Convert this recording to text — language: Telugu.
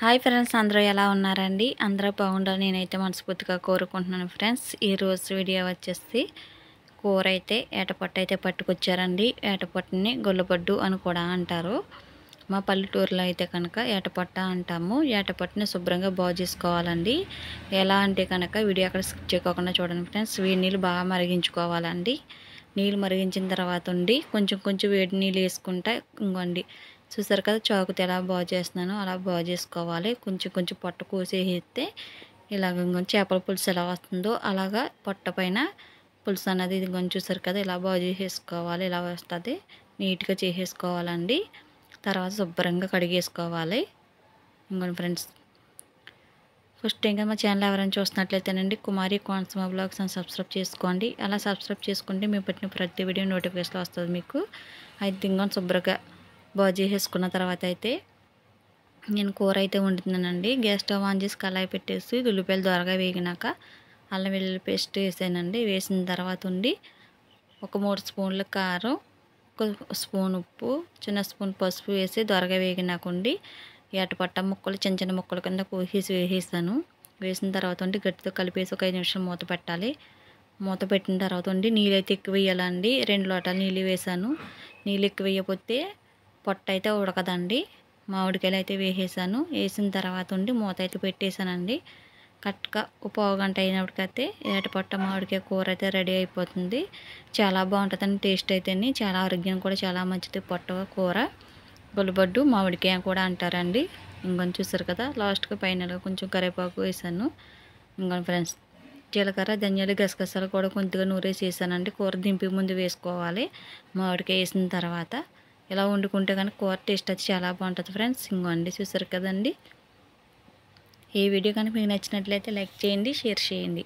హాయ్ ఫ్రెండ్స్, అందరూ ఎలా ఉన్నారండి? అందరూ బాగుండాలని నేనైతే మనస్ఫూర్తిగా కోరుకుంటున్నాను ఫ్రెండ్స్. ఈరోజు వీడియో వచ్చేసి కూర అయితే ఏటపట్టు అయితే పట్టుకొచ్చారండి. ఏటపట్టుని గొల్లపడ్డు అని కూడా అంటారు. మా పల్లెటూరులో అయితే కనుక ఏటపట్ట అంటాము. ఏటపట్టుని శుభ్రంగా బాగు చేసుకోవాలండి. ఎలా అంటే కనుక వీడియో అక్కడ స్కిప్ చేయకుండా చూడండి ఫ్రెండ్స్. వేడి నీళ్ళు బాగా మరిగించుకోవాలండి. నీళ్ళు మరిగించిన తర్వాత కొంచెం కొంచెం వేడి నీళ్ళు వేసుకుంటా ఇంకోండి చూసారు కదా, చాకుతో ఎలా బాగు చేస్తున్నానో అలా బాగు చేసుకోవాలి. కొంచెం కొంచెం పొట్ట కోసేస్తే ఇలాగ చేపల పులుసు ఎలా వస్తుందో అలాగా పొట్ట పైన పులుసు అన్నది ఇది కొంచెం చూసారు కదా, ఇలా బాగు చేసేసుకోవాలి. ఇలా వస్తుంది, నీట్గా చేసేసుకోవాలండి. తర్వాత శుభ్రంగా కడిగేసుకోవాలి. ఇంకోండి ఫ్రెండ్స్, ఫస్ట్ టైం మా ఛానల్ ఎవరైనా చూస్తున్నట్లయితేనండి కుమారి కోనసీమ బ్లాగ్స్ అని సబ్స్క్రైబ్ చేసుకోండి. అలా సబ్స్క్రైబ్ చేసుకుంటే మేము పెట్టిన ప్రతి వీడియో నోటిఫికేషన్ వస్తుంది మీకు. అయితే ఇంకొని శుభ్రంగా బాగు చేసేసుకున్న తర్వాత అయితే నేను కూర అయితే వండుతున్నానండి. గ్యాస్ స్టవ్ ఆన్ చేసి కళాయి పెట్టేసి ఉల్లిపాయలు దోరగా వేగినాక అల్లం వెల్లుల్లి పేస్ట్ వేసానండి. వేసిన తర్వాత ఒక 3 స్పూన్ల కారం, ఒక స్పూన్ ఉప్పు, చిన్న స్పూన్ పసుపు వేసి దోరగా వేగినాక ఏటపట్ట ముక్కలు చిన్న చిన్న ముక్కల కింద కోసేసి వేసేసాను. వేసిన తర్వాత గట్టితో కలిపేసి ఒక 5 నిమిషాలు మూత పెట్టాలి. మూత పెట్టిన తర్వాత నీళ్ళు అయితే ఎక్కువ వేయాలండి. 2 లోటాలు నీళ్ళు వేసాను. నీళ్ళు ఎక్కువ వేయకపోతే పొట్ట అయితే ఉడకదండి. మామిడికాయలు అయితే వేసేసాను. వేసిన తర్వాత మూత అయితే పెట్టేశానండి. కరెక్ట్గా ఒక పావు గంట అయినప్పటికైతే ఏటపట్ట మామిడికాయ కూర అయితే రెడీ అయిపోతుంది. చాలా బాగుంటుందండి. టేస్ట్ అయితే చాలా ఆరోగ్యం కూడా చాలా మంచిది. పొట్ట కూర గొల్లబడ్డు మామిడికాయ కూడా అంటారండి. ఇంకొంచెం చూసారు కదా, లాస్ట్గా పైన కొంచెం కరివేపాకు వేసాను. ఇంకొంచెం ఫ్రెండ్స్, జీలకర్ర ధనియాలు గసగసాలు కూడా కొద్దిగా నూరేసి వేసానండి. కూర దింపి ముందు వేసుకోవాలి. మామిడికాయ వేసిన తర్వాత ఇలా వండుకుంటే కనుక కూర టేస్ట్ అయితే చాలా బాగుంటుంది ఫ్రెండ్స్. ఇంకోండి చూసారు కదండి. ఈ వీడియో కనుక మీకు నచ్చినట్లయితే లైక్ చేయండి, షేర్ చేయండి.